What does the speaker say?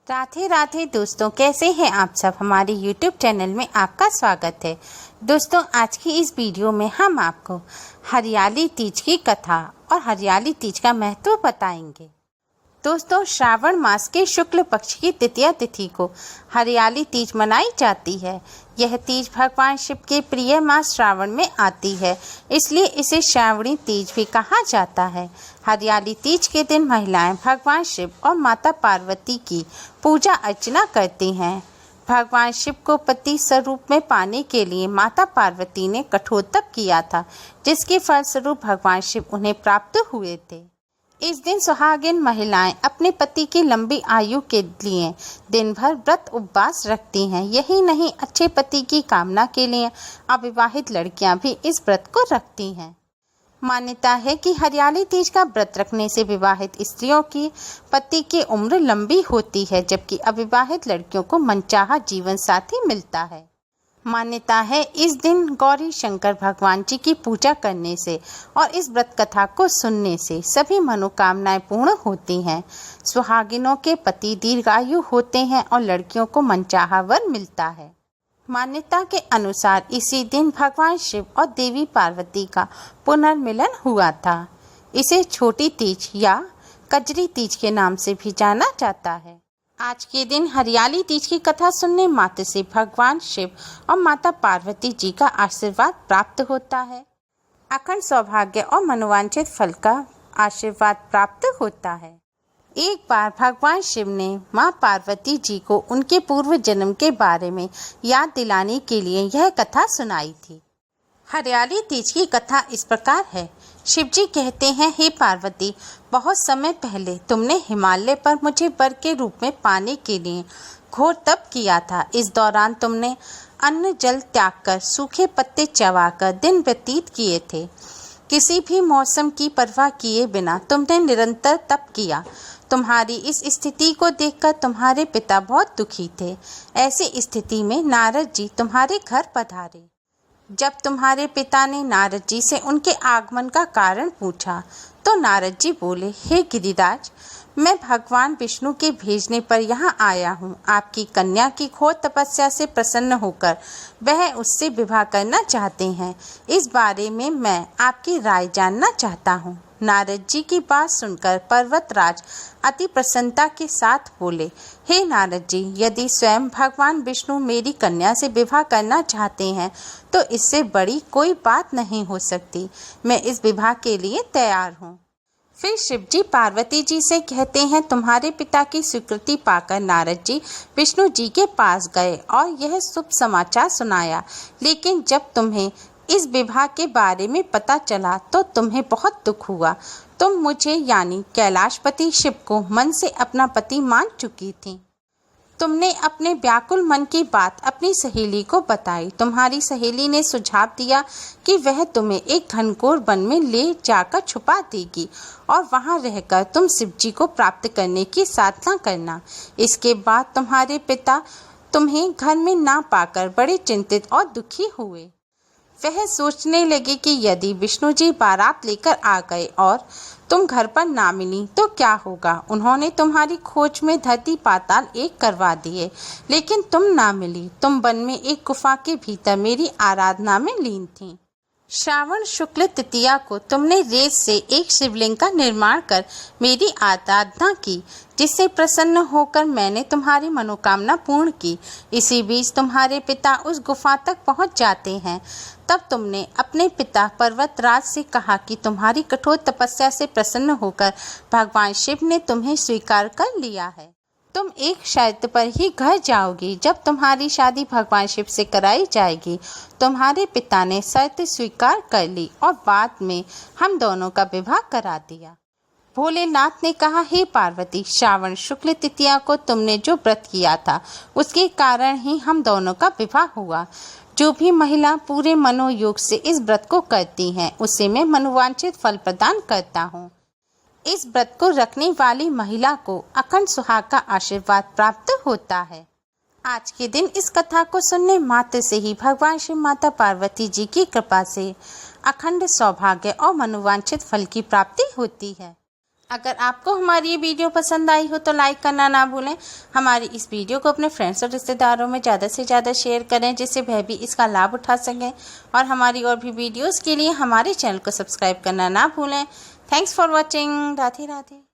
राधे राधे दोस्तों, कैसे हैं आप सब। हमारे YouTube चैनल में आपका स्वागत है। दोस्तों, आज की इस वीडियो में हम आपको हरियाली तीज की कथा और हरियाली तीज का महत्व बताएंगे। दोस्तों, श्रावण मास के शुक्ल पक्ष की तृतीया तिथि को हरियाली तीज मनाई जाती है। यह तीज भगवान शिव के प्रिय मास श्रावण में आती है, इसलिए इसे श्रावणी तीज भी कहा जाता है। हरियाली तीज के दिन महिलाएं भगवान शिव और माता पार्वती की पूजा अर्चना करती हैं। भगवान शिव को पति स्वरूप में पाने के लिए माता पार्वती ने कठोर तप किया था, जिसके फलस्वरूप भगवान शिव उन्हें प्राप्त हुए थे। इस दिन सुहागिन महिलाएं अपने पति की लंबी आयु के लिए दिन भर व्रत उपवास रखती हैं। यही नहीं, अच्छे पति की कामना के लिए अविवाहित लड़कियां भी इस व्रत को रखती हैं। मान्यता है कि हरियाली तीज का व्रत रखने से विवाहित स्त्रियों की पति की उम्र लंबी होती है, जबकि अविवाहित लड़कियों को मनचाहा जीवन साथी मिलता है। मान्यता है इस दिन गौरी शंकर भगवान जी की पूजा करने से और इस व्रत कथा को सुनने से सभी मनोकामनाएं पूर्ण होती हैं। सुहागिनों के पति दीर्घायु होते हैं और लड़कियों को मनचाहा वर मिलता है। मान्यता के अनुसार इसी दिन भगवान शिव और देवी पार्वती का पुनर्मिलन हुआ था। इसे छोटी तीज या कजरी तीज के नाम से भी जाना जाता है। आज के दिन हरियाली तीज की कथा सुनने मात्र से भगवान शिव और माता पार्वती जी का आशीर्वाद प्राप्त होता है। अखंड सौभाग्य और मनोवांछित फल का आशीर्वाद प्राप्त होता है। एक बार भगवान शिव ने माँ पार्वती जी को उनके पूर्व जन्म के बारे में याद दिलाने के लिए यह कथा सुनाई थी। हरियाली तीज की कथा इस प्रकार है। शिव जी कहते हैं, हे पार्वती, बहुत समय पहले तुमने हिमालय पर मुझे वर के रूप में पाने के लिए घोर तप किया था। इस दौरान तुमने अन्न जल त्याग कर सूखे पत्ते चबाकर दिन व्यतीत किए थे। किसी भी मौसम की परवाह किए बिना तुमने निरंतर तप किया। तुम्हारी इस स्थिति को देखकर तुम्हारे पिता बहुत दुखी थे। ऐसी स्थिति में नारद जी तुम्हारे घर पधारे। जब तुम्हारे पिता ने नारद जी से उनके आगमन का कारण पूछा तो नारद जी बोले, हे गिरिराज, मैं भगवान विष्णु के भेजने पर यहाँ आया हूँ। आपकी कन्या की घोर तपस्या से प्रसन्न होकर वह उससे विवाह करना चाहते हैं। इस बारे में मैं आपकी राय जानना चाहता हूँ। नारद जी की बात सुनकर पर्वतराज अति प्रसन्नता के साथ बोले, हे नारद जी, यदि स्वयं भगवान विष्णु मेरी कन्या से विवाह करना चाहते हैं तो इससे बड़ी कोई बात नहीं हो सकती। मैं इस विवाह के लिए तैयार हूँ। फिर शिव जी पार्वती जी से कहते हैं, तुम्हारे पिता की स्वीकृति पाकर नारद जी विष्णु जी के पास गए और यह शुभ समाचार सुनाया। लेकिन जब तुम्हें इस विवाह के बारे में पता चला तो तुम्हें बहुत दुख हुआ। तुम मुझे यानी कैलाशपति शिव को मन से अपना पति मान चुकी थी। तुमने अपने व्याकुल मन की बात अपनी सहेली को बताई। तुम्हारी सहेली ने सुझाव दिया कि वह तुम्हें एक घनघोर वन में ले जाकर छुपा देगी और वहां रहकर तुम शिव जी को प्राप्त करने की साधना करना। इसके बाद तुम्हारे पिता तुम्हें घर में ना पाकर बड़े चिंतित और दुखी हुए। वह सोचने लगे कि यदि विष्णु जी बारात लेकर आ गए और तुम घर पर ना मिली तो क्या होगा। उन्होंने तुम्हारी खोज में धरती पाताल एक करवा दिए, लेकिन तुम ना मिली। तुम वन में एक गुफा के भीतर मेरी आराधना में लीन थी। श्रावण शुक्ल तृतीया को तुमने रेत से एक शिवलिंग का निर्माण कर मेरी आराधना की, जिससे प्रसन्न होकर मैंने तुम्हारी मनोकामना पूर्ण की। इसी बीच तुम्हारे पिता उस गुफा तक पहुंच जाते हैं। तब तुमने अपने पिता पर्वतराज से कहा कि तुम्हारी कठोर तपस्या से प्रसन्न होकर भगवान शिव ने तुम्हें स्वीकार कर लिया है। तुम एक शर्त पर ही घर जाओगी। जब तुम्हारी शादी भगवान शिव से कराई जाएगी। तुम्हारे पिता ने शर्त स्वीकार कर ली और बाद में हम दोनों का विवाह करा दिया। भोलेनाथ ने कहा, हे पार्वती, श्रावण शुक्ल तृतीया को तुमने जो व्रत किया था उसके कारण ही हम दोनों का विवाह हुआ। जो भी महिला पूरे मनोयोग से इस व्रत को करती हैं, उसे मैं मनोवांछित फल प्रदान करता हूँ। इस व्रत को रखने वाली महिला को अखंड सुहाग का आशीर्वाद प्राप्त होता है। आज के दिन इस कथा को सुनने मात्र से ही भगवान शिव माता पार्वती जी की कृपा से अखंड सौभाग्य और मनोवांछित फल की प्राप्ति होती है। अगर आपको हमारी ये वीडियो पसंद आई हो तो लाइक करना ना भूलें। हमारी इस वीडियो को अपने फ्रेंड्स और रिश्तेदारों में ज़्यादा से ज़्यादा शेयर करें, जिससे वह भी इसका लाभ उठा सकें। और हमारी और भी वीडियोस के लिए हमारे चैनल को सब्सक्राइब करना ना भूलें। Thanks for watching. Radhe Radhe.